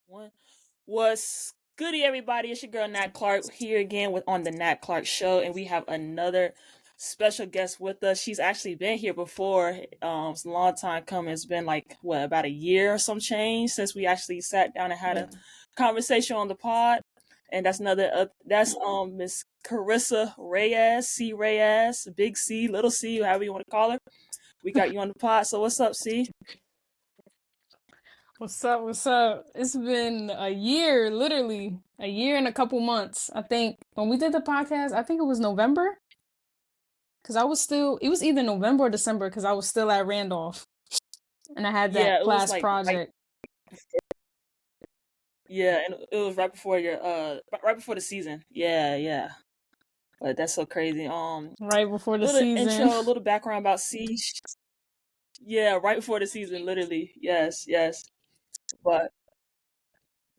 One. What's goody, everybody? It's your girl Nat Clark here again with on the Nat Clark Show, and we have another special guest with us. She's actually been here before. It's a long time coming. It's been like about a year or some change since we actually sat down and had a conversation on the pod. And that's Miss Carissa Reyes, C Reyes, Big C, Little C, however you want to call her. We got you on the pod. So what's up, C? What's up? What's up? It's been a year, literally a year and a couple months. I think when we did the podcast, I think it was November because it was either November or December because I was still at Randolph and I had Yeah, that it was class like right. project Yeah, and it was right before right before the season. Yeah, yeah. But that's so crazy. right before the Little season. intro, a little background about C. Yeah, right before the season, literally. Yes, yes. But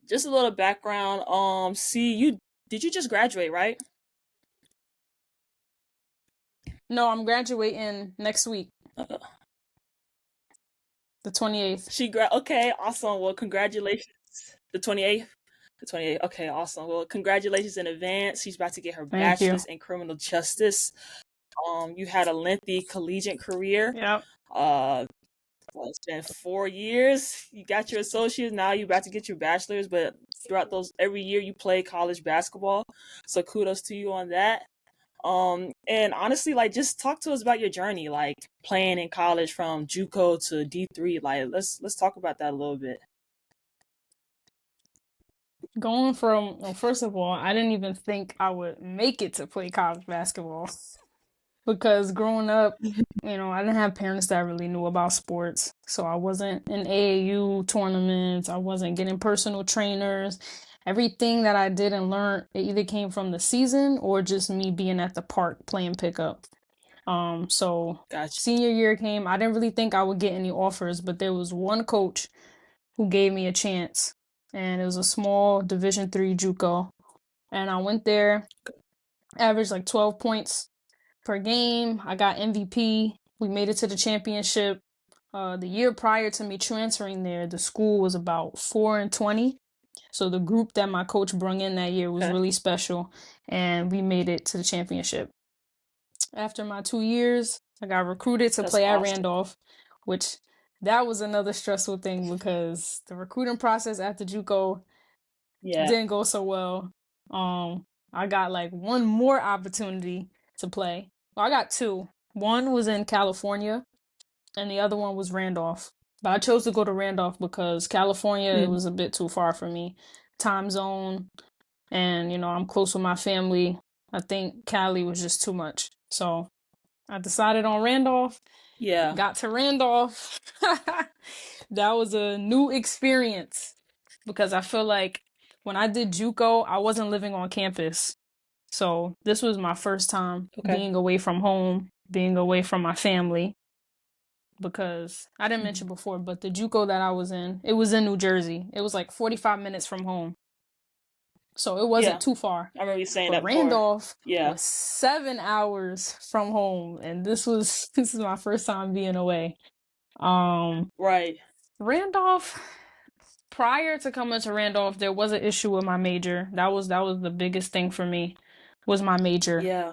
just a little background. C, you did you just graduate, right? No, I'm graduating next week, Uh, the 28th. Okay, awesome. Well, congratulations. The 28th. The 28th. Okay, awesome. Well, congratulations in advance. She's about to get her Thank you. bachelor's in criminal justice. You had a lengthy collegiate career. Yep. Well, it's been 4 years. You got your associates. Now you're about to get your bachelor's. But throughout those, every year you play college basketball. So kudos to you on that. And honestly, like, just talk to us about your journey, like playing in college from JUCO to D3. Like, let's talk about that a little bit. Going from, well, first of all, I didn't even think I would make it to play college basketball. Because growing up, I didn't have parents that really knew about sports. So I wasn't in AAU tournaments. I wasn't getting personal trainers. Everything that I did and learned, it either came from the season or just me being at the park playing pickup. So Gotcha. senior year came, I didn't really think I would get any offers, but there was one coach who gave me a chance. And it was a small Division III JUCO. And I went there, averaged like 12 points per game. I got MVP. We made it to the championship. The year prior to me transferring there, the school was about 4-20. So the group that my coach brought in that year was Okay. really special, and we made it to the championship. After my 2 years, I got recruited to That's play at awesome. Randolph, which that was another stressful thing because the recruiting process after JUCO Yeah. didn't go so well. I got like one more opportunity to play. Well, I got two. One was in California, and the other one was Randolph. But I chose to go to Randolph because California, it was a bit too far for me. Time zone, and I'm close with my family. I think Cali was just too much. So I decided on Randolph, Yeah. got to Randolph. That was a new experience because I feel like when I did JUCO, I wasn't living on campus. So this was my first time Okay. being away from home, being away from my family. Because I didn't mention before, but the JUCO that I was in, it was in New Jersey. It was like 45 minutes from home. So it wasn't Yeah. too far. I remember you saying But that before. Randolph Yeah. was 7 hours from home, and this is my first time being away. Right. Randolph, prior to coming to Randolph, there was an issue with my major. That was the biggest thing for me, was my major. Yeah.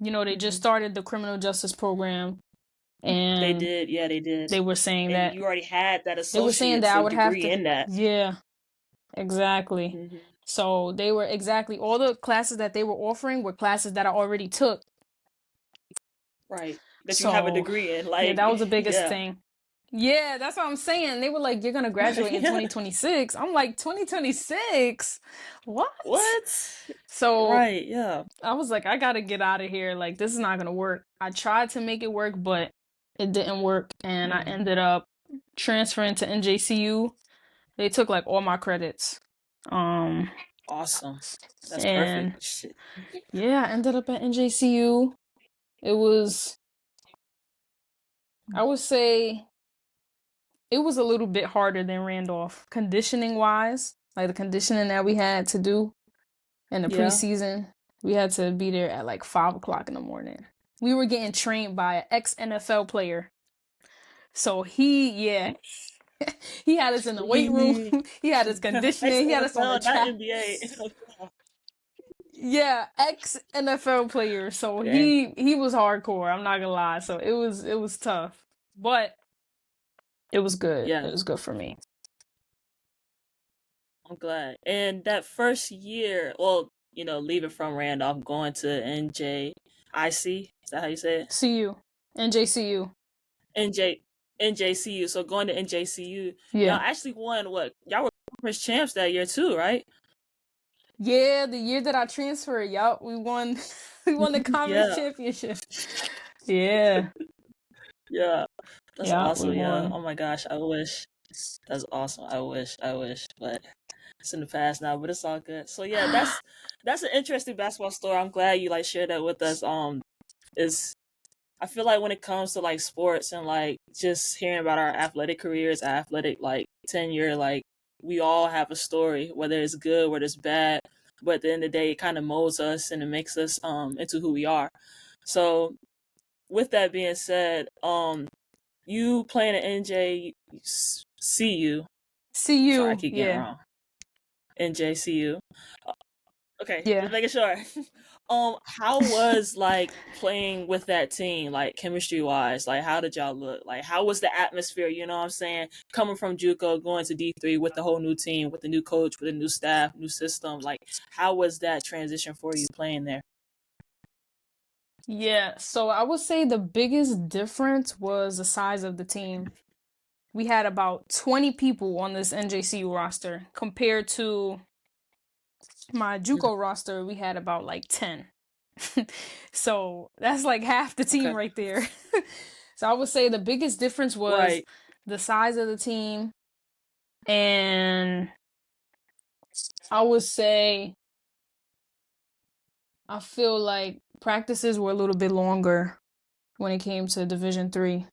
They just started the criminal justice program, They and did. Yeah, they did. they were saying And that you already had that they were saying that associate's I would have degree to, in that. yeah, exactly. Mm-hmm. So they were exactly all the classes that they were offering were classes that I already took. Right. That you have a So degree in. yeah, Like, that was the biggest yeah. thing. Yeah, that's what I'm saying. They were like, you're gonna graduate in Yeah. 2026. I'm like, 2026? What? What? So Right. Yeah. I was like, I gotta get out of here. Like, this is not gonna work. I tried to make it work, but it didn't work. And I ended up transferring to NJCU. They took like all my credits. Awesome. That's And perfect. Shit. yeah, I ended up at NJCU. It was, I would say, it was a little bit harder than Randolph, conditioning wise. Like the conditioning that we had to do in the Yeah. preseason, we had to be there at like 5 o'clock in the morning. We were getting trained by an ex NFL player. So he He had us in the weight room. Really? He had us Ex conditioning. He had us on the NFL, not track. NBA. NFL. Yeah, ex NFL player. So Dang. he was hardcore. I'm not gonna lie. So it was tough, but it was good. Yeah, It was good for me. I'm glad. And that first year, well, leaving from Randolph, going to NJIC, is that how you say it? CU, NJCU. NJ NJCU. So going to NJCU, y'all Yeah, actually won what? Y'all were conference champs that year too, right? yeah. The year that I transferred, yup, we won. We won the conference Yeah, championship. Yeah, yeah. That's yeah, we awesome. Yeah. won. Oh my gosh, I wish. That's awesome. I wish, but it's in the past now. But it's all good. So yeah, that's an interesting basketball story. I'm glad you like shared that with us. Is I feel like when it comes to like sports and like just hearing about our athletic careers, athletic like tenure, like we all have a story, whether it's good, whether it's bad. But at the end of the day, it kind of molds us and it makes us into who we are. So with that being said, you playing at NJCU. Sorry, I CU, keep getting it yeah, wrong. NJCU. Okay, just yeah. making sure. How was like playing with that team, like chemistry wise? Like, how did y'all look? Like, how was the atmosphere? You know what I'm saying? Coming from JUCO, going to D3 with the whole new team, with the new coach, with the new staff, new system. Like, how was that transition for you playing there? Yeah, so I would say the biggest difference was the size of the team. We had about 20 people on this NJCU roster compared to my Mhm. JUCO roster, we had about like 10. So that's like half the team Okay. right there. So I would say the biggest difference was Right. the size of the team, and I would say I feel like practices were a little bit longer when it came to Division 3.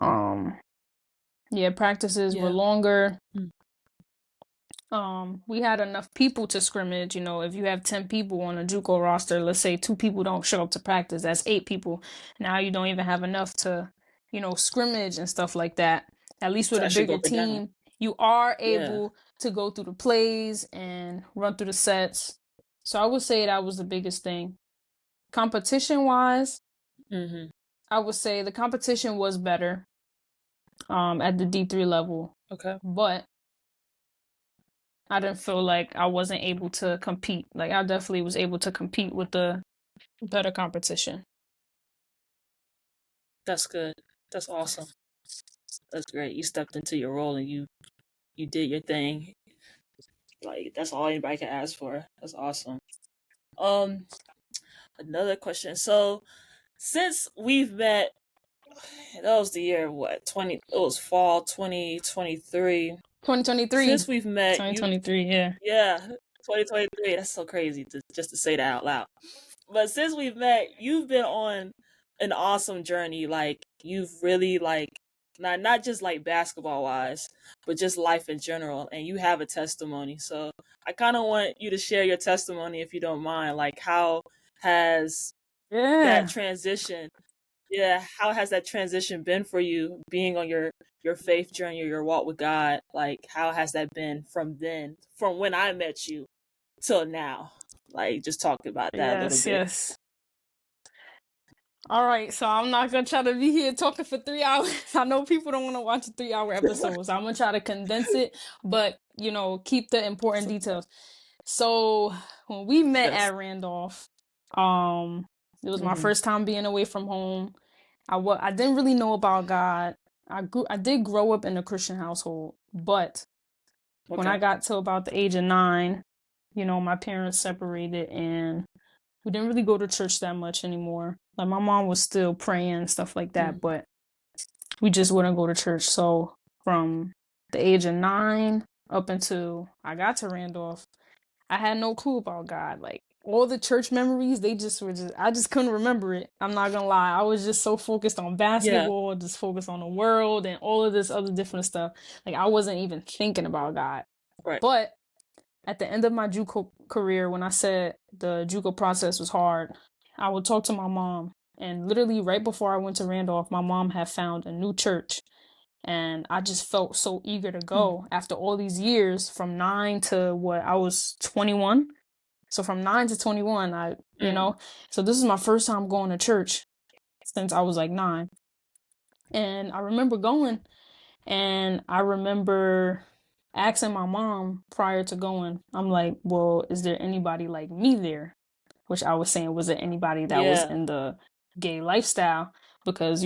Um yeah, practices were Yeah. longer. Mm. We had enough people to scrimmage. If you have 10 people on a JUCO roster, let's say two people don't show up to practice, that's 8 people. Now you don't even have enough to, scrimmage and stuff like that. At least with To a actually bigger go up and down. team, you are Yeah. able to go through the plays and run through the sets. So I would say that was the biggest thing. Competition wise, Mm-hmm. I would say the competition was better at the D3 level, Okay. but I didn't feel like I wasn't able to compete. Like I definitely was able to compete with the better competition. That's good. That's awesome. That's great. You stepped into your role and you did your thing. Like that's all anybody can ask for. That's awesome. Um, Another question. So since we've met, that was the year what 20? It was fall 2023. 2023. Since we've met, you 2023, yeah. yeah 2023. That's so crazy just to say that out loud. But since we've met, you've been on an awesome journey. Like you've really like not just like basketball wise, but just life in general. And you have a testimony. So I kind of want you to share your testimony if you don't mind. Like how has that Yeah. transition? Yeah, how has that transition been for you being on your faith journey or your walk with God? Like how has that been from then, from when I met you till now? Like just talk about that a little Yes, bit. yes. All right, so I'm not gonna try to be here talking for 3 hours. I know people don't want to watch a 3 hour episode, so I'm gonna try to condense it, but keep the important details. So when we met Yes. at Randolph, um, it was my Mhm. first time being away from home. I didn't really know about God. I did grow up in a Christian household, but when I Okay. got to about the age of 9, my parents separated and we didn't really go to church that much anymore. Like my mom was still praying and stuff like that, Mhm. but we just wouldn't go to church. So from the age of 9 up until I got to Randolph, I had no clue about God. Like all the church memories, they just were just I just couldn't remember it. I'm not gonna lie. I was just so focused on Yeah. basketball, just focused on the world and all of this other different stuff. Like I wasn't even thinking about God. Right. But at the end of my JUCO career, when I said the JUCO process was hard, I would talk to my mom. And literally right before I went to Randolph, my mom had found a new church. And I just felt so eager to go after all these years from 9 to what I was 21. So from 9 to 21, Mm. so this is my first time going to church since I was like 9. And I remember going, and I remember asking my mom prior to going, I'm like, well, is there anybody like me there? Which I was saying, was there anybody that was Yeah. in the gay lifestyle? Because,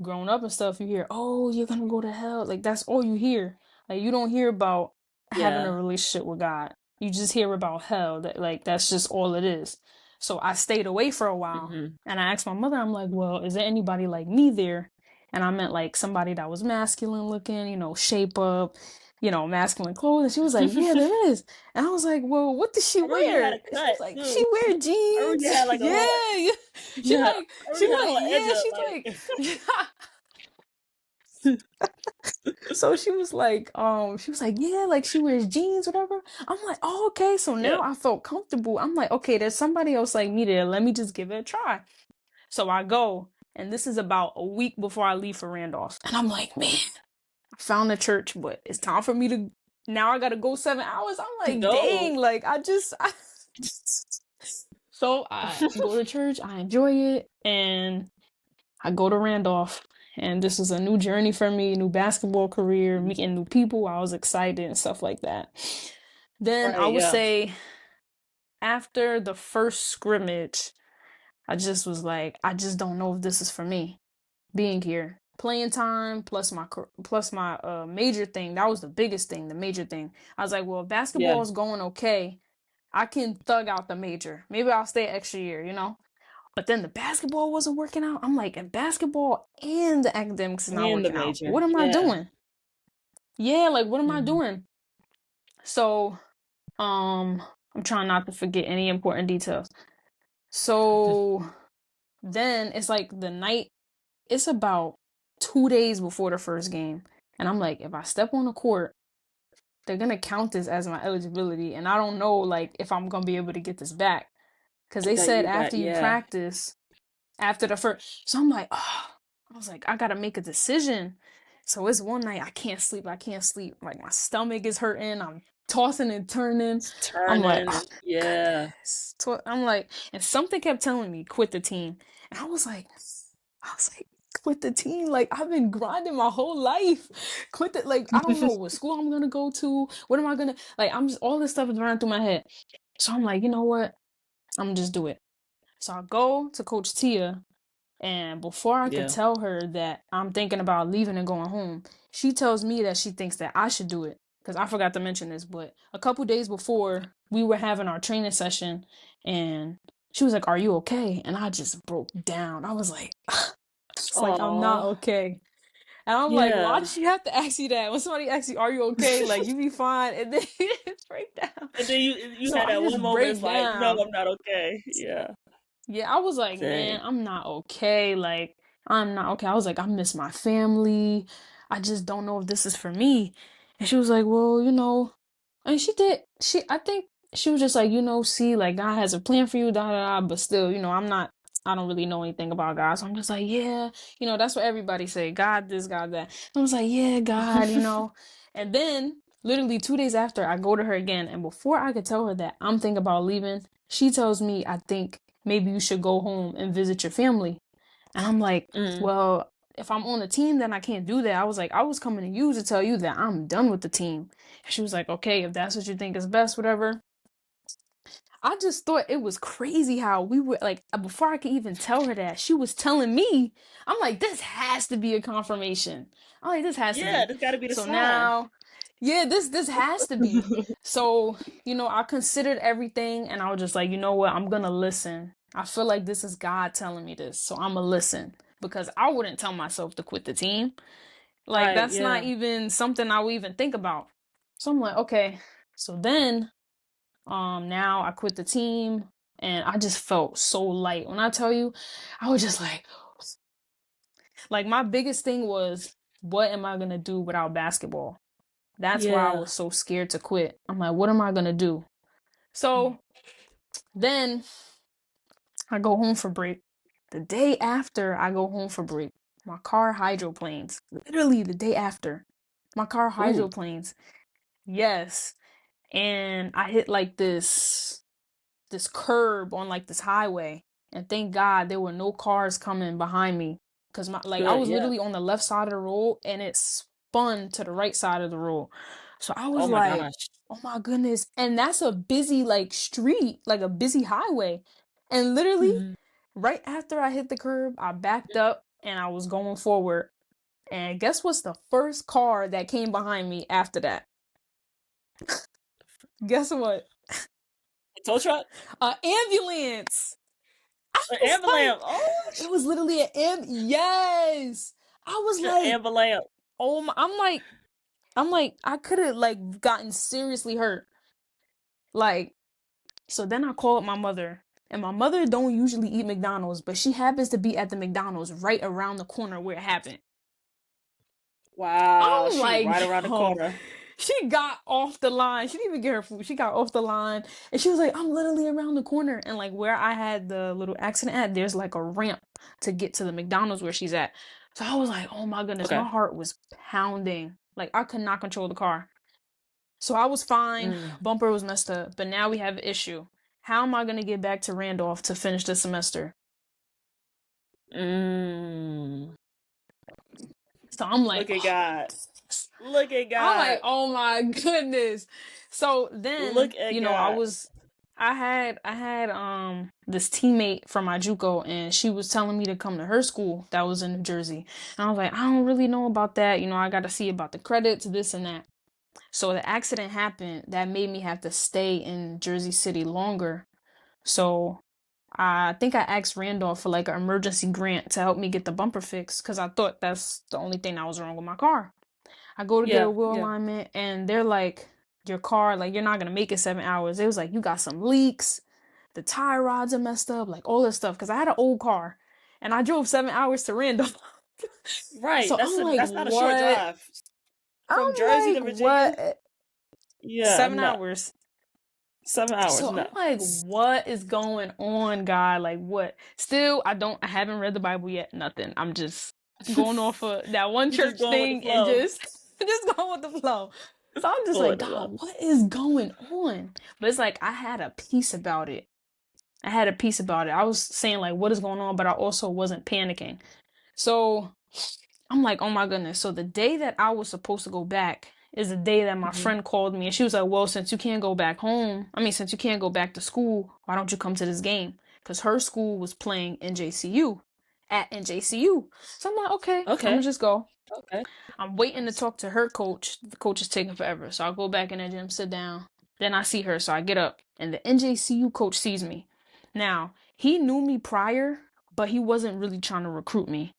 growing up and stuff, you hear, oh, you're gonna go to hell. Like, that's all you hear. Like, you don't hear about having a Yeah. relationship with God. You just hear about hell. That, like, that's just all it is. So I stayed away for a while. Mhm. And I asked my mother, I'm like, well, is there anybody like me there? And I meant like somebody that was masculine looking, shape up, masculine clothes. And she was like, yeah, there is. And I was like, well, what does she I remember you had wear? a And she cut was like, she too. wear I remember you jeans. had like a Yeah, whole yeah. She yeah. like, I remember she you had a like, whole edge yeah, up she's like, yeah. So she was like, yeah, like she wears jeans, whatever. I'm like, oh, okay. So yeah. now I felt comfortable. I'm like, okay, there's somebody else like me there. Let me just give it a try. So I go, and this is about a week before I leave for Randolph. And I'm like, man, I found a church, but it's time for me to, now I gotta go 7 hours. I'm To like, go. dang, like so I go to church, I enjoy it, and I go to Randolph. And this is a new journey for me, new basketball career, meeting new people. I was excited and stuff like that. Then I Right, would yeah. say after the first scrimmage, I just was like, I just don't know if this is for me. Being here, playing time plus my major thing. That was the biggest thing, the major thing. I was like, well, if Yeah. basketball is going okay, I can thug out the major. Maybe I'll stay extra year. But then the basketball wasn't working out. I'm like, if basketball and the academics is not And the working out, major. what am I Yeah. doing? Yeah, like what am I Mhm. doing? So, I'm trying not to forget any important details. So then it's like the night, it's about 2 days before the first game. And I'm like, if I step on the court, they're gonna count this as my eligibility. And I don't know like if I'm gonna be able to get this back. Cause they That said you got after you yeah. practice, after the first, so I'm like, oh, I was like, I gotta make a decision. So it's one night I can't sleep. I can't sleep. Like my stomach is hurting. I'm tossing and turning. It's I'm like, turning oh, and yeah. goodness. I'm like, and something kept telling me quit the team, and I was like, quit the team. Like I've been grinding my whole life. Quit the like I don't know what school I'm gonna go to. What am I gonna like? I'm just all this stuff is running through my head. So I'm like, you know what? I'm gonna just do it. So I go to Coach Tia, and before I could Yeah. tell her that I'm thinking about leaving and going home, she tells me that she thinks that I should do it. Because I forgot to mention this, but a couple days before, we were having our training session, and she was like, "Are you okay?" And I just broke down. I was like, it's like I'm not Aw. okay. And I'm like, why Yeah. did she have to ask you that? When somebody asks you, "Are you okay?" Like you be fine, and then you just break down. And then you So had I that one just moment, it's break like, "No, down. I'm not okay." Yeah. Yeah, I was like, man, Dang. I'm not okay. Like, I'm not okay. I was like, I miss my family. I just don't know if this is for me. And she was like, well, and she did. I think she was just like, see, like, God has a plan for you, da da da. But still, I don't really know anything about God. So I'm just like, yeah, that's what everybody say. God this, God that. And I was like, yeah, God. And then, literally 2 days after, I go to her again. And before I could tell her that I'm thinking about leaving, she tells me, I think maybe you should go home and visit your family. And I'm like, Mm. well, if I'm on the team, then I can't do that. I was like, I was coming to you to tell you that I'm done with the team. And she was like, okay, if that's what you think is best, whatever. I just thought it was crazy how we were like, before I could even tell her that, she was telling me, I'm like, this has to be a confirmation. I'm like, this has to Yeah, be. that's gotta be the So sign. now, yeah, this has to be. So, I considered everything and I was just like, you know what? I'm gonna listen. I feel like this is God telling me this. So I'm gonna listen because I wouldn't tell myself to quit the team. Like, Right, that's not yeah. even something I would even think about. So I'm like, okay. So then now I quit the team and I just felt so light. When I tell you, I was just like my biggest thing was, what am I gonna do without basketball? That's why I Yeah. was so scared to quit. I'm like, what am I gonna do? So then I go home for break. The day after I go home for break, my car hydroplanes. Literally the day after. My car Ooh, hydroplanes. Yes. And I hit like this curb on like this highway, and thank God there were no cars coming behind me, because my like I good. was Yeah. literally on the left side of the road and it spun to the right side of the road. So I Oh was my like, gosh. oh my goodness. And that's a busy like street, like a busy highway. And literally Mhm. right after I hit the curb, I backed up and I was going forward. And guess what's the first car that came behind me after that? Guess what? Tow truck, An ambulance. I an was like, ambulance. Oh, it was literally yes. I was an like, ambulance. oh my, I'm like, I could have like gotten seriously hurt. Like, so then I called my mother, and my mother don't usually eat McDonald's, but she happens to be at the McDonald's right around the corner where it happened. Wow, I'm she like, right around the yo, corner. she got off the line. She didn't even get her food. She got off the line and she was like, I'm literally around the corner. And like where I had the little accident at, there's like a ramp to get to the McDonald's where she's at. So I was like, oh my goodness, my Okay. heart was pounding. Like I could not control the car. So I was fine. Mm. Bumper was messed up. But now we have an issue. How am I going to get back to Randolph to finish the semester? Mm. So I'm like, Look at oh, God. Look at I'm like, God. oh my goodness. So then, Look at you know, God. I had this teammate from my JUCO, and she was telling me to come to her school that was in New Jersey. And I was like, I don't really know about that. You know, I got to see about the credits, this and that. So the accident happened that made me have to stay in Jersey City longer. So I think I asked Randolph for like an emergency grant to help me get the bumper fixed because I thought that's the only thing that was wrong with my car. I go to get a Yeah, wheel yeah. alignment and they're like, your car, like, you're not gonna make it 7 hours. It was like, you got some leaks, the tire rods are messed up, like all this stuff. Cause I had an old car and I drove 7 hours to Randolph. Right. So I'm like, That's not a short what? drive from Jersey I'm to like, Virginia. what? Yeah, Seven no. hours. 7 hours, So I'm no. like, what is going on, God? Like, what? Still, I haven't read the Bible yet, nothing. I'm just going off of that one You just church going with the thing and flow. just going with the flow. So I'm just Going like, with the flow. God, what is going on? But it's like, I had a peace about it. I had a peace about it. I was saying, like, what is going on? But I also wasn't panicking. So I'm like, oh my goodness. So the day that I was supposed to go back is the day that my Mhm. friend called me and she was like, well, since you can't go back home, since you can't go back to school, why don't you come to this game? Because her school was playing NJCU at NJCU. So I'm like, okay, I'm gonna Okay. just go. Okay. I'm waiting to Nice. talk to her coach. The coach is taking forever. So I'll go back in the gym, sit down. Then I see her. So I get up and the NJCU coach sees me. Now, he knew me prior, but he wasn't really trying to recruit me.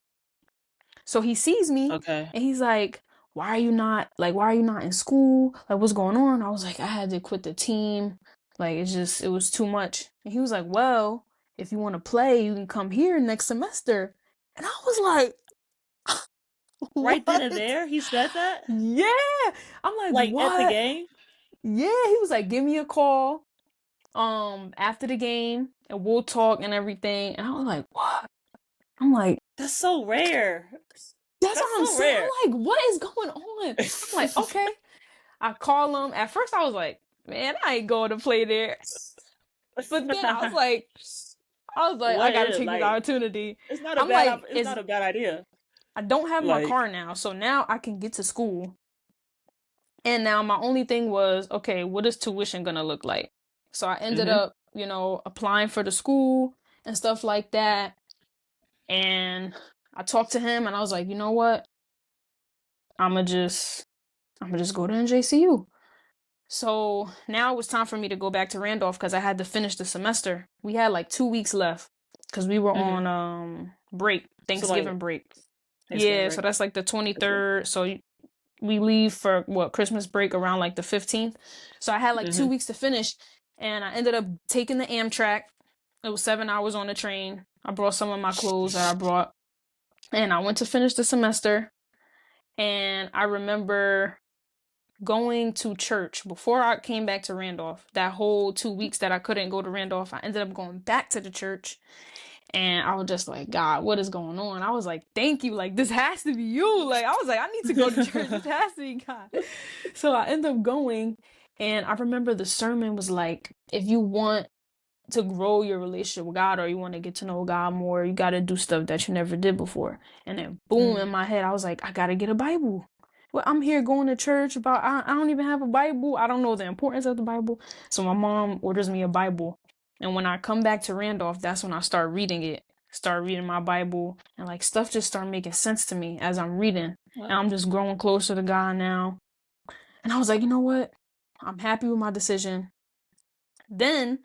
So he sees me Okay. and he's like, why are you not in school? Like, what's going on? I was like, I had to quit the team. Like, it was too much. And he was like, well, if you want to play, you can come here next semester. And I was like, Right then and what? there, he said that? Yeah. I'm like, Like at the what? game? Yeah. He was like, give me a call after the game and we'll talk and everything. And I was like, what? I'm like, That's so rare. that's That's what I'm so saying. rare. I'm like, what is going on? I'm like, okay. I call him. At first, I was like, man, I ain't going to play there. But then I was like, I What gotta is take this like? opportunity. It's not a I'm bad. like, It's is not a bad idea. I don't have my Like. car now, so now I can get to school. And now my only thing was, okay, what is tuition gonna look like? So I ended Mhm. up, applying for the school and stuff like that. And I talked to him, and I was like, you know what? I'm gonna just, I'm gonna just go to NJCU. So now it was time for me to go back to Randolph because I had to finish the semester. We had like 2 weeks left because we were Mhm. on break, So like Thanksgiving break. Thanksgiving Yeah, so break. that's like the Okay. 23rd. So we leave for what, Christmas break around like the 15th. So I had like two Mhm. weeks to finish, and I ended up taking the Amtrak. It was 7 hours on the train. I brought some of my clothes that I brought, and I went to finish the semester. And I remember going to church before I came back to Randolph. That whole 2 weeks that I couldn't go to Randolph, I ended up going back to the church. And I was just like, God, what is going on? I was like, thank you. Like, this has to be you. Like, I was like, I need to go to church. This has to be God. So I end up going. And I remember the sermon was like, if you want to grow your relationship with God or you want to get to know God more, you got to do stuff that you never did before. And then boom, in my head, I was like, I got to get a Bible. Well, I'm here going to church I don't even have a Bible. I don't know the importance of the Bible. So my mom orders me a Bible. And when I come back to Randolph, that's when I start reading it. Start reading my Bible, and like stuff just started making sense to me as I'm reading. And Wow. I'm just growing closer to God now. And I was like, you know what? I'm happy with my decision. Then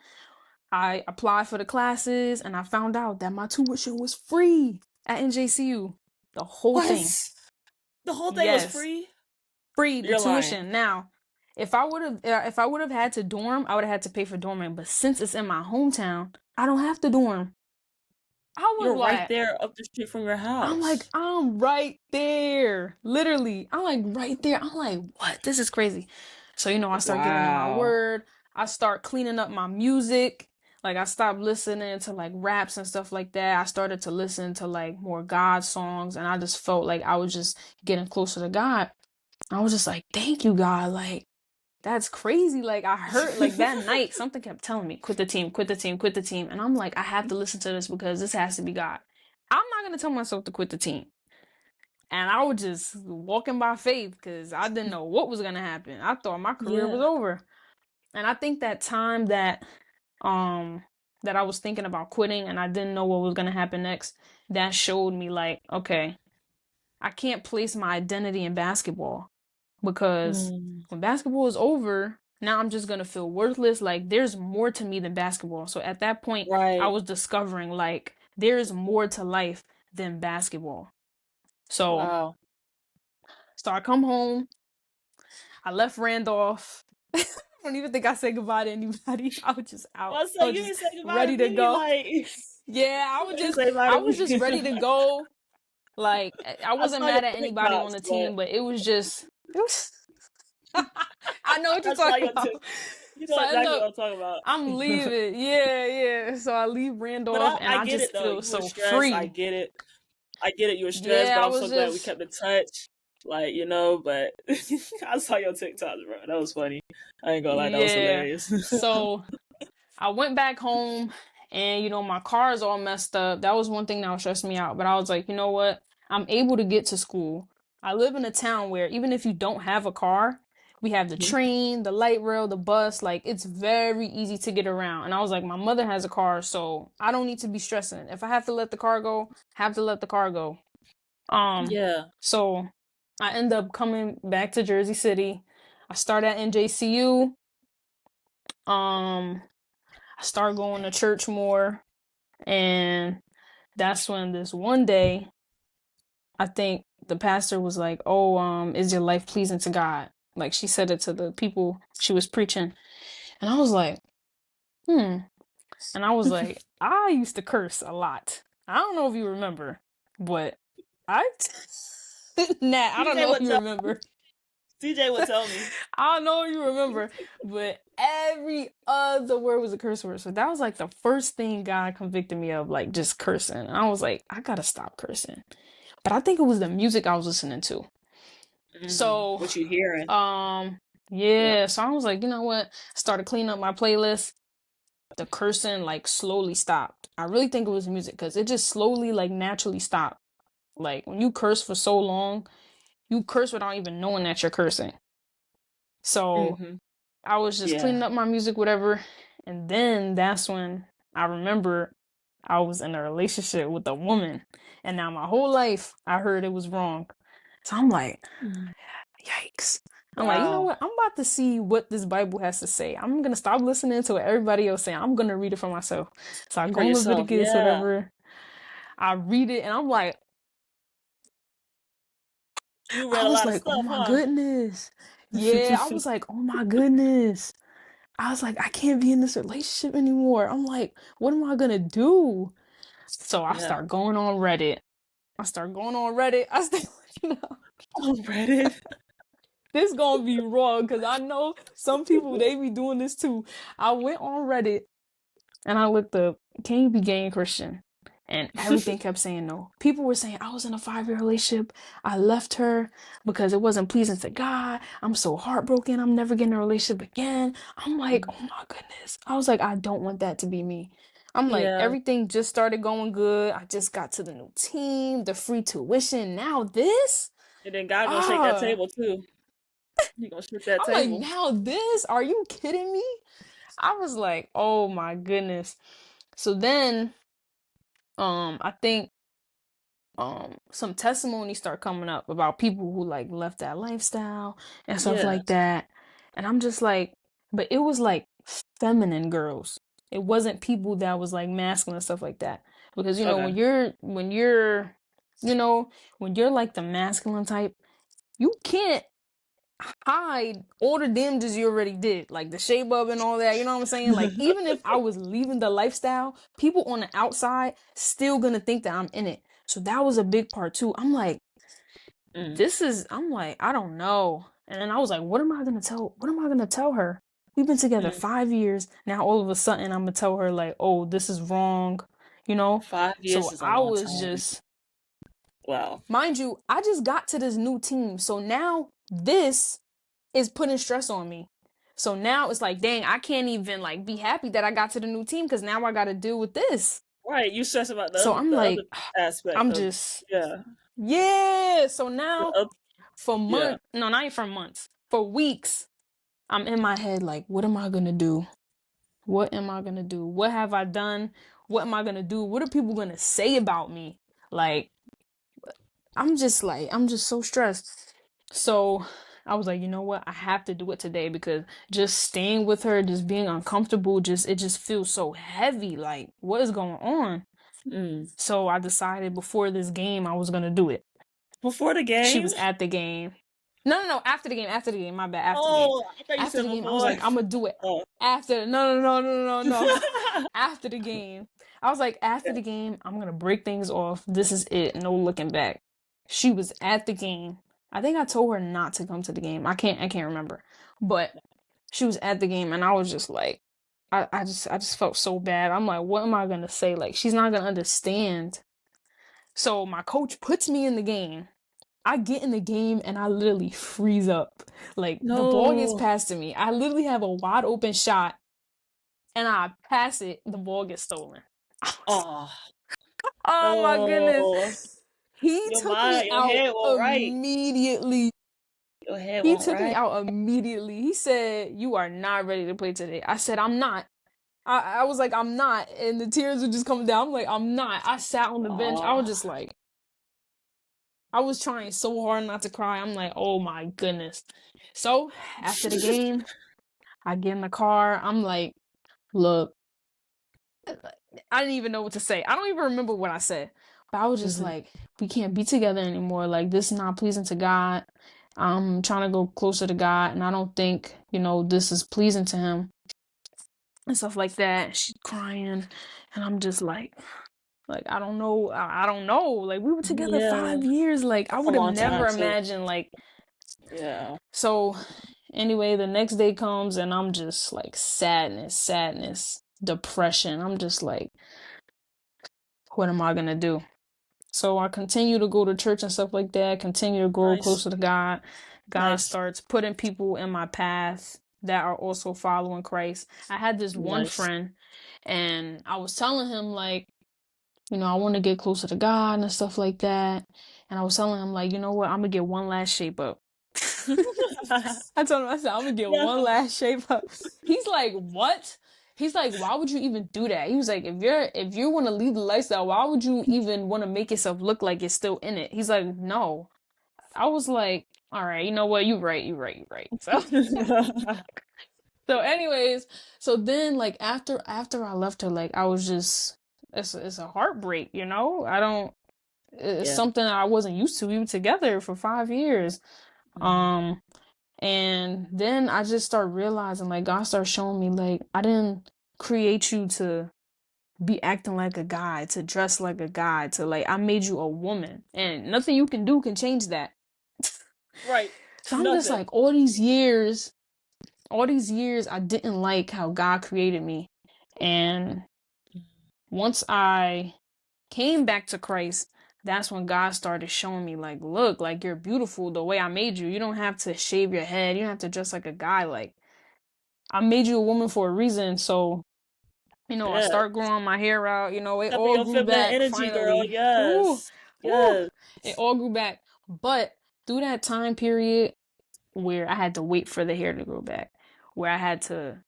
I applied for the classes and I found out that my tuition was free at NJCU. The whole thing. What? The whole thing was Yes. free? Free, the You're lying. tuition. Now, if I would have had to dorm, I would have had to pay for dorming. But since it's in my hometown, I don't have to dorm. I was You're right like, there up the street from your I'm like, house. I'm right there. Literally. I'm like right there. I'm like, what? This is crazy. So, I start getting in my Wow. word. I start cleaning up my music. Like I stopped listening to like raps and stuff like that. I started to listen to like more God songs, and I just felt like I was just getting closer to God. I was just like, thank you, God. Like, that's crazy. Like I heard like that night, something kept telling me, quit the team, quit the team, quit the team. And I'm like, I have to listen to this because this has to be God. I'm not gonna tell myself to quit the team. And I was just walking by faith because I didn't know what was gonna happen. I thought my career was Yeah. over. And I think that time that I was thinking about quitting and I didn't know what was gonna happen next, that showed me like, okay, I can't place my identity in basketball because Mm, when basketball is over, now I'm just gonna feel worthless. Like there's more to me than basketball. So at that point, I right. was discovering like there's more to life than basketball. So Wow. so I come home, I left Randolph. I don't even think I said goodbye to anybody. I was just out. I was I like, was you just didn't say goodbye to ready to me. go. Like, Yeah, you didn't say bye I to was just me. ready to go. Like I I wasn't saw your mad at anybody on TikToks, the but team, but it was I know what you're I saw talking your about. TikTok. You know So I end exactly up what I'm talking I'm about. leaving. Yeah, yeah. So I leave But Randolph and I I get it just though. feel You were so stressed. I free. get it. I get it. You were stressed, Yeah, but I I'm was so glad we just kept in touch. Like, but I saw your TikToks, bro. That was funny. I ain't gonna lie, that was yeah. hilarious. So I went back home and my car is all messed up. That was one thing that was stressing me out. But I was like, you know what? I'm able to get to school. I live in a town where even if you don't have a car, we have the Mhm. train, the light rail, the bus. Like it's very easy to get around. And I was like, my mother has a car, so I don't need to be stressing. If I have to let the car go, have to let the car go. Yeah. So I end up coming back to Jersey City. I start at NJCU. Um, I start going to church more. And that's when this one day, I think the pastor was like, "Oh, is your life pleasing to God?" Like she said it to the people she was preaching. And I was like, hmm. And I was like, I used to curse a lot. I don't know if you remember, but I, Nat, I don't DJ know if would you tell remember. DJ would tell me. I don't know if you remember, but every other word was a curse word. So that was like the first thing God convicted me of, like just cursing. And I was like, I gotta stop cursing. But I think it was the music I was listening to. So, What you hearing? um, Yep. yeah. So I was like, you know what? I started cleaning up my playlist. The cursing like slowly stopped. I really think it was music because it just slowly, like naturally stopped. Like when you curse for so long, you curse without even knowing that you're cursing. So Hmm. I was just cleaning Yeah. up my music, whatever. And then that's when I remember I was in a relationship with a woman. And now my whole life I heard it was wrong. So I'm like, Mhm. yikes. I'm like, you know Wow. what? I'm about to see what this Bible has to say. I'm gonna stop listening to what everybody else saying. I'm gonna read it for myself. So I For go in yourself. Leviticus, Yeah. whatever. I read it and I'm like, You I read a was lot of like, oh stuff, my huh? goodness. Yeah, I was like, oh my goodness. I was like, I can't be in this relationship anymore. I'm like, what am I gonna do? So I Yeah. start going on Reddit. I start going on Reddit. I start, you know, On Reddit. this gonna be wrong because I know some people they be doing this too. I went on Reddit and I looked up, can you be gay and Christian? And everything kept saying no. People were saying, I was in a 5-year relationship. I left her because it wasn't pleasing to God. I'm so heartbroken. I'm never getting a relationship again. I'm like, oh my goodness. I was like, I don't want that to be me. I'm like, Yeah. everything just started going good. I just got to the new team, the free tuition. Now this? And then God gonna shake that Ah, table too. He gonna shake that I'm like, table. now this? Are you kidding me? I was like, oh my goodness. So then, I think some testimonies start coming up about people who like left that lifestyle and stuff like Yes. that. And I'm just like, but it was like feminine girls. It wasn't people that was like masculine and stuff like that. Because Okay. when you're you know, when you're like the masculine type, you can't hide all the damages you already did, like the shape up and all that. You know what I'm saying? Like, even if I was leaving the lifestyle, people on the outside still gonna think that I'm in it. So that was a big part too. I'm like, Mm, I'm like, I don't know. And then I was like, what am I gonna tell her? We've been together mm. 5 years. Now all of a sudden I'm gonna tell her like, oh, this is wrong, you know? 5 years So is a I long was time. just, Wow. mind you, I just got to this new team. So now this is putting stress on me. So now it's like, dang, I can't even like be happy that I got to the new team because now I got to deal with this. Right. You stress about So I'm the other like, aspect I'm of just, yeah. yeah. So The now other, for yeah. months, no, not even for months, for weeks, I'm in my head like, what am I gonna do? What am I gonna do? What have I done? What am I gonna do? What are people gonna say about me? Like, I'm just so stressed. So I was like, you know what? I have to do it today because just staying with her, just being uncomfortable, it just feels so heavy. Like, what is going on? Mm. So I decided before this game I was gonna do it. Before the She game? was at the game. No, after the game, my bad, after the game. Oh, I thought you After said the game, I was before. like, I'm gonna do it Oh. after. No. After the game. I was like, after the game, I'm gonna break things off. This is it. No looking back. She was at the game. I think I told her not to come to the game. I can't remember. But she was at the game and I was just like, I just felt so bad. I'm like, what am I gonna say? Like, she's not gonna understand. So my coach puts me in the game. I get in the game and I literally freeze up. Like, the ball gets No. passed to me. I literally have a wide open shot and I pass it, the ball gets stolen. Oh, Oh my goodness. no. He Your took me mind, your out head won't right. immediately. Your head He won't took me right. out immediately. He said, "You are not ready to play today." I said, "I'm not." I was like, "I'm not." And the tears would just come down. I'm like, "I'm not." I sat on the bench. I was Oh. just like, I was trying so hard not to cry. I'm like, "Oh my goodness." So after the game, I get in the car. I'm like, "Look, I didn't even know what to say. I don't even remember what I said. But I was just Mhm. like, we can't be together anymore. Like, this is not pleasing to God. I'm trying to go closer to God, and I don't think, this is pleasing to Him and stuff like that. She's crying, and I'm just like, I don't know. I don't know. Like, we were together Yeah. 5 years. Like, I That's a would have long time never too. imagined, like, Yeah. so anyway, the next day comes, and I'm just like, sadness, depression. I'm just like, what am I gonna do? So I continue to go to church and stuff like that, continue to grow Nice. closer to God. God Nice. starts putting people in my path that are also following Christ. I had this one Nice. friend and I was telling him like, I want to get closer to God and stuff like that. And I was telling him like, you know what, I'm gonna get one last shape up. I told him, I said, I'm gonna get one No. last shape up. He's like, what? He's like, why would you even do that? He was like, if you want to leave the lifestyle, why would you even want to make yourself look like you're still in it? He's like, no. I was like, all right, you know what? You're right. So anyways, so then like after I left her, like I was just it's a heartbreak, I don't it's Yeah. something that I wasn't used to. We were together for 5 years. Mhm. Um and then I just start realizing, like, God started showing me, like, I didn't create you to be acting like a guy, to dress like a guy, to, like, I made you a woman. And nothing you can do can change that. Right. So I'm just Nothing. like, all these years, I didn't like how God created me. And once I came back to Christ, that's when God started showing me, like, look, like, you're beautiful the way I made you. You don't have to shave your head. You don't have to dress like a guy. Like, I made you a woman for a reason. So, I Yeah. start growing my hair out. It Stepping all your grew feminine back energy, girl. finally. Ooh, Yes. ooh, Yes. it all grew back. But through that time period where I had to wait for the hair to grow back, where I had to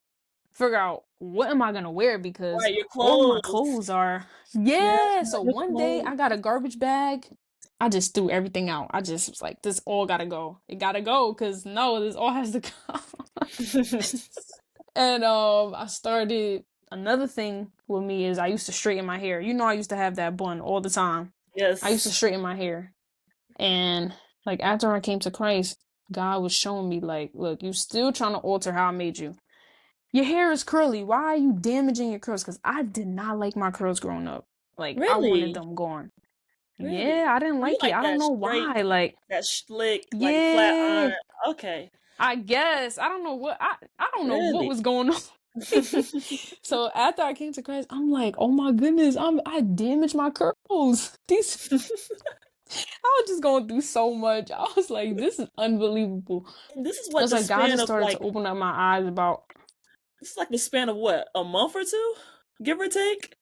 figure out what am I gonna wear because Right, your all of my clothes. clothes are Yes, So your one day clothes. I got a garbage bag. I just threw everything out. I just was like, this all gotta go. It gotta go because no, this all has to go. And I started another thing with me is I used to straighten my hair. I used to have that bun all the time. I used to Yes. straighten my hair. And like after I came to Christ, God was showing me like, look, you still trying to alter how I made you. Your hair is curly. Why are you damaging your curls? Because I did not like my curls growing up. Like I wanted Really? them gone. Yeah, Really? I didn't You like it. like I don't that know straight, why. Like, that slick, like flat yeah, iron. Okay. I guess I don't know what I don't know what Really? was going on. So after I came to Christ, I'm like, oh my goodness, I damaged my curls. These I was just going through so much. I was like, this is unbelievable. And this is It what was the like God span just of started to like, open up my eyes about this is like the span of what, a month or two? Give or take?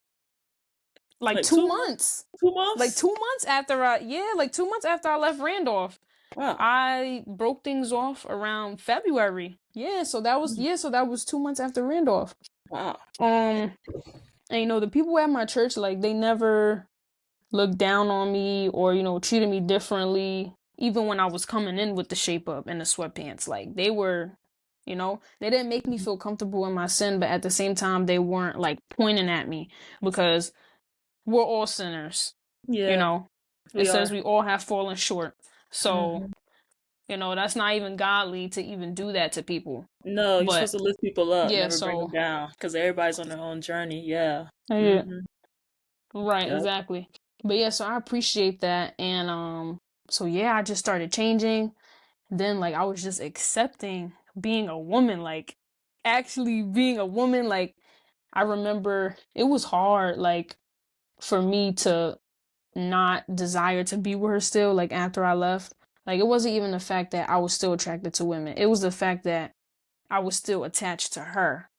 like Like 2 months. Two Like months? 2 months after I yeah, like 2 months after I left Randolph. Wow. I broke things off around February. So that was 2 months after Randolph. Wow. Um and the people at my church, like they never looked down on me or, treated me differently, even when I was coming in with the shape up and the sweatpants. Like they were, they didn't make me feel comfortable in my sin, but at the same time they weren't like pointing at me because we're all sinners, you Yeah, know. It we says are. we all have fallen short. So, Hmm. that's not even godly to even do that to people. No, you're But supposed to lift people up, yeah, never bring them so down, because everybody's on their own journey. Yeah. yeah, Hmm. right, Yep. exactly. But yeah, so I appreciate that. And so yeah, I just started changing. Then like I was just accepting being a woman, like actually being a woman. Like I remember it was hard, like for me to not desire to be with her still, like after I left. Like it wasn't even the fact that I was still attracted to women. It was the fact that I was still attached to her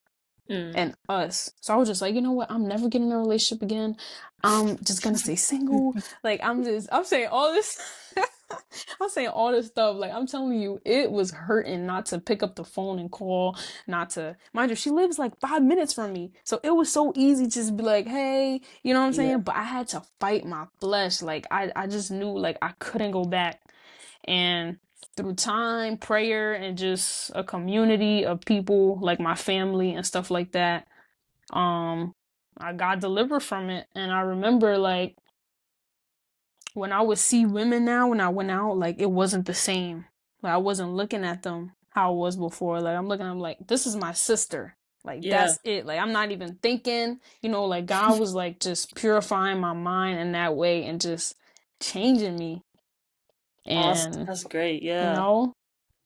Mm. and us. So I was just like, you know what? I'm never getting in a relationship again. I'm just gonna stay single. Like I'm saying all this I'm saying all this stuff. Like I'm telling you, it was hurting not to pick up the phone and call, not to mind you, she lives like 5 minutes from me. So it was so easy to just be like, hey, you know what I'm Yeah. saying? But I had to fight my flesh. Like I just knew like I couldn't go back. And through time, prayer, and just a community of people like my family and stuff like that, um, I got delivered from it. And I remember like when I would see women now when I went out, like it wasn't the same. Like I wasn't looking at them how it was before. Like I'm looking at them like this is my sister. Like Yeah. that's it. Like I'm not even thinking, like God was like just purifying my mind in that way and just changing me. Awesome. And That's great. you Yeah. know,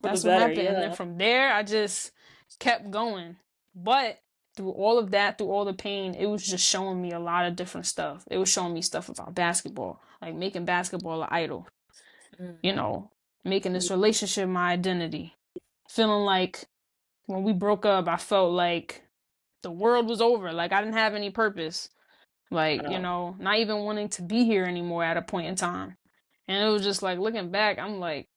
For the that's what better. happened. And then Yeah. from there I just kept going. But through all of that, through all the pain, it was just showing me a lot of different stuff. It was showing me stuff about basketball, like making basketball an idol, Mm. you know, making this relationship my identity. Feeling like when we broke up, I felt like the world was over. Like I didn't have any purpose. Like, Wow. not even wanting to be here anymore at a point in time. And it was just like looking back, I'm like,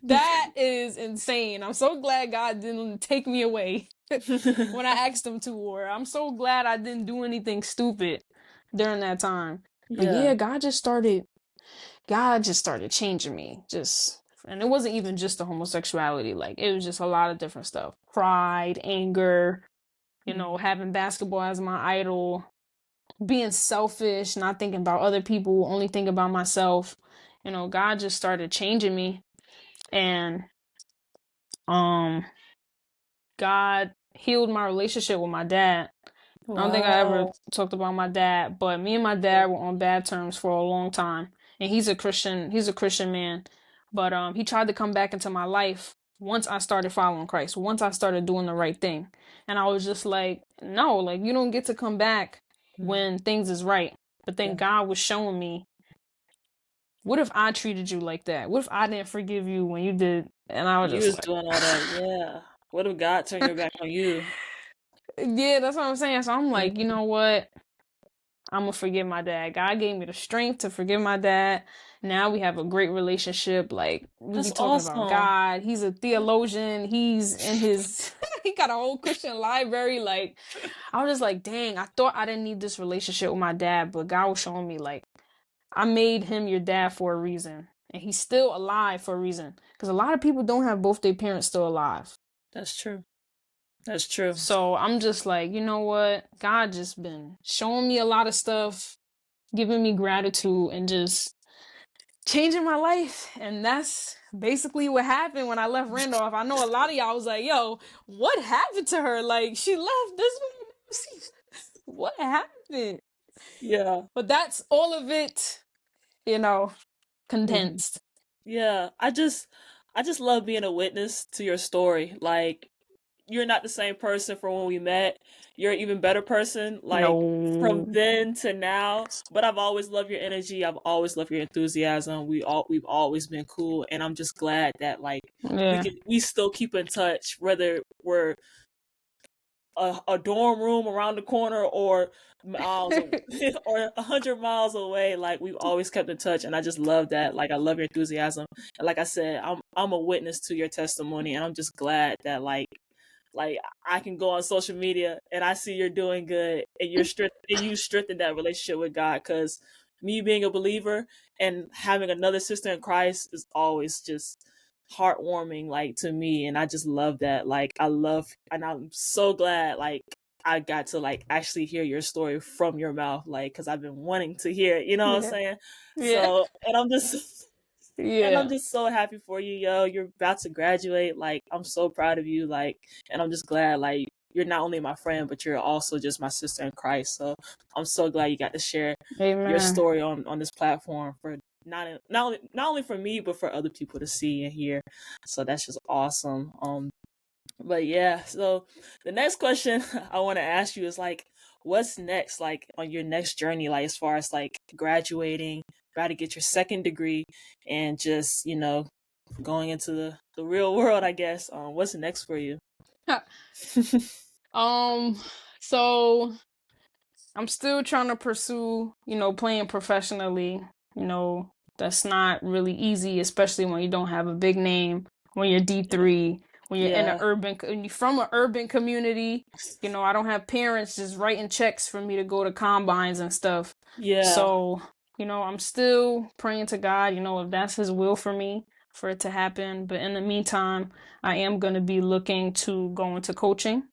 that is insane. I'm so glad God didn't take me away when I asked him to, or I'm so glad I didn't do anything stupid during that time. But Yeah. yeah, God just started changing me. And it wasn't even just the homosexuality, like it was just a lot of different stuff. Pride, anger, Mm. having basketball as my idol, being selfish, not thinking about other people, only thinking about myself. God just started changing me. And um God healed my relationship with my dad. I don't think I ever Wow. talked about my dad, but me and my Yeah. dad were on bad terms for a long time. And he's a Christian man. But he tried to come back into my life. once I started following Christ, once I started doing the right thing. And I was just like, no, like you don't get to come back Mm, when things is right. But then yeah. God was showing me, what if I treated you like that? What if I didn't forgive you when you did? And I was You just was like, doing all that, yeah. What if God turned your back on you? yeah, that's what I'm saying. So I'm like, you Mhm. know what? I'm gonna forgive my dad. God gave me the strength to forgive my dad. Now we have a great relationship. Like we That's be talking about awesome. God. He's a theologian. He's in his he got a whole Christian library. Like I was just like, dang, I thought I didn't need this relationship with my dad, but God was showing me like I made him your dad for a reason. And he's still alive for a reason. Because a lot of people don't have both their parents still alive. That's true. That's true. So I'm just like, you know what? God just been showing me a lot of stuff, giving me gratitude, and just changing my life. And that's basically what happened when I left Randolph. I know a lot of y'all was like, yo, what happened to her? Like, she left this way. What happened? Yeah. But that's all of it, you know, Mhm. condensed. Yeah. I just love being a witness to your story. Like, you're not the same person from when we met. You're an even better person, like from No. then to now. But I've always loved your energy. I've always loved your enthusiasm. We've always been cool, and I'm just glad that like Yeah. we still keep in touch, whether we're a dorm room around the corner or miles or 100 miles away. Like we've always kept in touch, and I just love that. Like I love your enthusiasm, and like I said, I'm a witness to your testimony, and I'm just glad that like I can go on social media and I see you're doing good and you strengthen that relationship with God. Because me being a believer and having another sister in Christ is always just heartwarming, like to me, and I just love that. Like I love, and I'm so glad like I got to like actually hear your story from your mouth, like because I've been wanting to hear it. You know what I'm Yeah. saying? Yeah. So, and I'm just and I'm Yeah. just so happy for you, yo. You're about to graduate. Like, I'm so proud of you. Like, and I'm just glad, like, you're not only my friend, but you're also just my sister in Christ. So I'm so glad you got to share your Amen. story on this platform for not only for me, but for other people to see and hear. So that's just awesome. But yeah, so the next question I want to ask you is like, what's next, like on your next journey, like as far as like graduating, about to get your second degree, and just going into the real world, I guess. What's next for you? um, so I'm still trying to pursue, playing professionally. You know, that's not really easy, especially when you don't have a big name, when you're Yeah, D3, when you're in an yeah, when you're from an urban community. I don't have parents just writing checks for me to go to combines and stuff. yeah. So, I'm still praying to God, if that's his will for me, for it to happen. But in the meantime, I am going to be looking to go into coaching.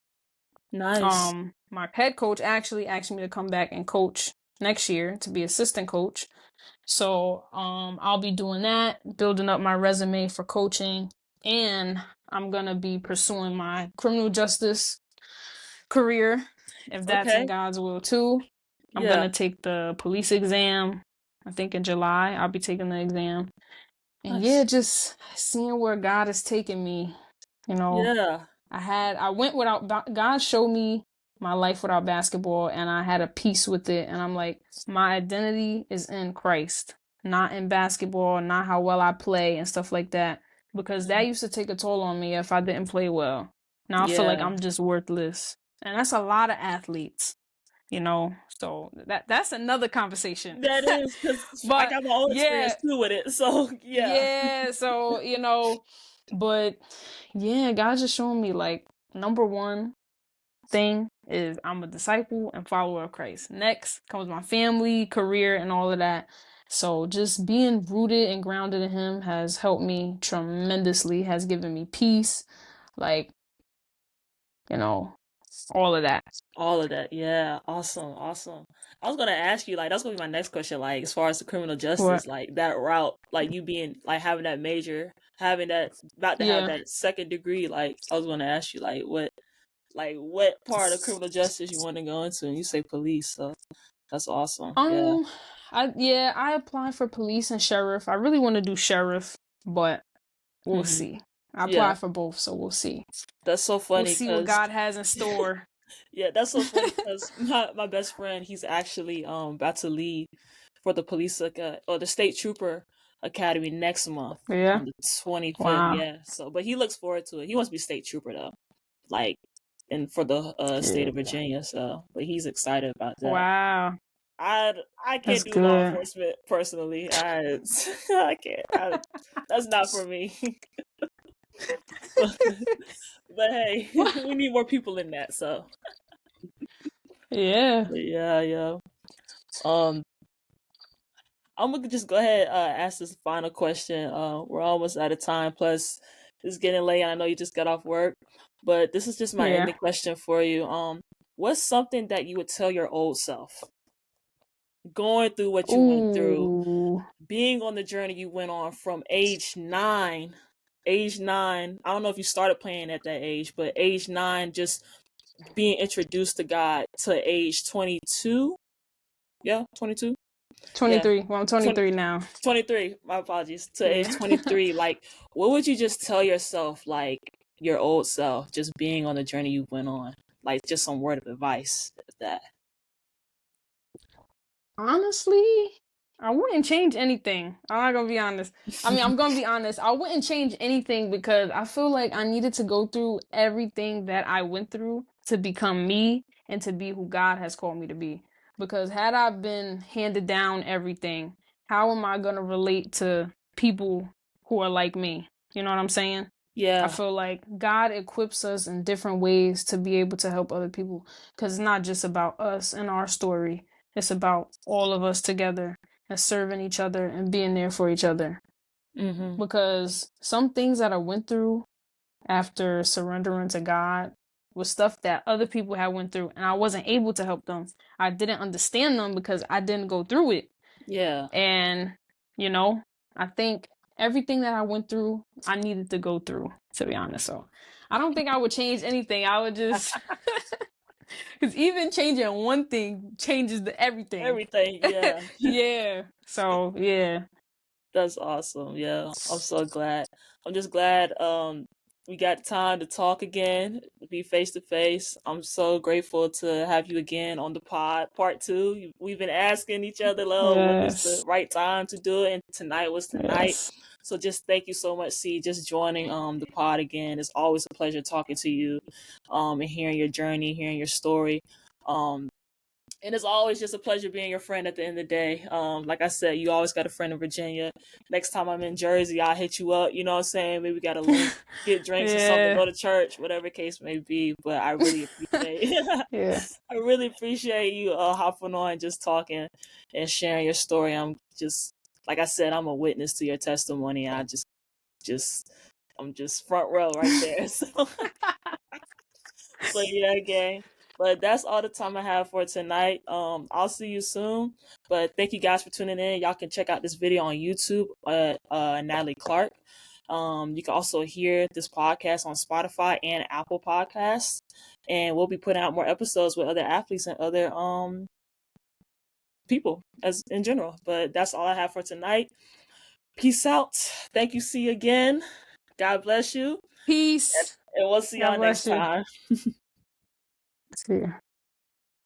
Nice. My head coach actually asked me to come back and coach next year to be assistant coach. So, I'll be doing that, building up my resume for coaching, and I'm gonna be pursuing my criminal justice career, if that's in Okay. God's will too. I'm Yeah. gonna take the police exam. I think in July I'll be taking the exam. And yeah, Nice. just seeing where God has taken me, you know, Yeah. I went without, God showed me my life without basketball and I had a peace with it. And I'm like, my identity is in Christ, not in basketball, not how well I play and stuff like that. Because that Mhm. used to take a toll on me if I didn't play well. Now I feel like Yeah. I'm just worthless. And that's a lot of athletes, so that's another conversation. That is because I But got my own experience yeah, too with it. So yeah. yeah, so but yeah, God just showing me like number one thing is I'm a disciple and follower of Christ. Next comes my family, career, and all of that. So just being rooted and grounded in him has helped me tremendously, has given me peace, like, you know, all of that. All of that, yeah, awesome, awesome. I was gonna ask you, like, that's gonna be my next question, like, as far as the criminal What? justice, like that route, like you being, like, having that major, having that, about to have Yeah. that second degree, like, I was gonna ask you, like, what part of criminal justice you want to go into, and you say police, so that's awesome, yeah. Um, I applied for police and sheriff. I really want to do sheriff, but we'll Hmm. see. I Yeah, applied for both, so we'll see. that's so We'll funny see what because God has in store. yeah, that's so funny because my best friend, he's actually about to leave for the or the state trooper academy next month Yeah. on the 25th. Wow. Yeah, so but he looks forward to it. He wants to be state trooper though, like and for the state Yeah. of Virginia. So, but he's excited about that. Wow. I I That's can't do law good. enforcement personally. I can't. That's not for me. but, but hey, we need more people in that. So Yeah. but yeah, yeah. Um, I'm gonna just go ahead ask this final question. We're almost out of time. Plus, it's getting late. And I know you just got off work, but this is just my Yeah. ending question for you. What's something that you would tell your old self going through what you went through, Ooh. being on the journey you went on from age 9? I don't know if you started playing at that age, but age 9, just being introduced to God to age 22. Yeah, 22. Yeah, 23. Well, I'm 20, 23 now. 23. My apologies. To age Yeah. 23, like, what would you just tell yourself, like your old self, just being on the journey you went on? Like, just some word of advice. If that. Honestly, I wouldn't change anything. I'm not gonna be honest. I mean, I'm gonna be honest. I wouldn't change anything because I feel like I needed to go through everything that I went through to become me and to be who God has called me to be. Because had I been handed down everything, how am I gonna relate to people who are like me? You know what I'm saying? I Yeah. feel like God equips us in different ways to be able to help other people because it's not just about us and our story. It's about all of us together and serving each other and being there for each other. Mm-hmm. Because some things that I went through after surrendering to God was stuff that other people had went through and I wasn't able to help them. I didn't understand them because I didn't go through it. Yeah. And, you know, I think everything that I went through, I needed to go through, to be honest. So I don't think I would change anything. I would just, because even changing one thing changes the everything. Everything. Yeah. Yeah. So, yeah. That's awesome. Yeah, I'm so glad. I'm just glad we got time to talk again, be face to face. I'm so grateful to have you again on the pod part 2. We've been asking each other, "Oh, when is the Yes. right time to do it?" And tonight was tonight. Yes. So just thank you so much, C, just joining the pod again. It's always a pleasure talking to you and hearing your journey, hearing your story. Um and it's always just a pleasure being your friend at the end of the day. Like I said, you always got a friend in Virginia. Next time I'm in Jersey, I'll hit you up. You know what I'm saying? Maybe we got to link, get drinks or something, Yeah. go to church, whatever case may be. But I really appreciate Yeah. I really appreciate you hopping on and just talking and sharing your story. I'm just like I said, I'm a witness to your testimony. Just I'm just front row right there. So but yeah, gang. But that's all the time I have for tonight. I'll see you soon. But thank you guys for tuning in. Y'all can check out this video on YouTube at Natalie Clark. You can also hear this podcast on Spotify and Apple Podcasts. And we'll be putting out more episodes with other athletes and other people as in general. But that's all I have for tonight. Peace out. Thank you. See you again. God bless you. Peace. And we'll see God y'all next bless you. time. See you.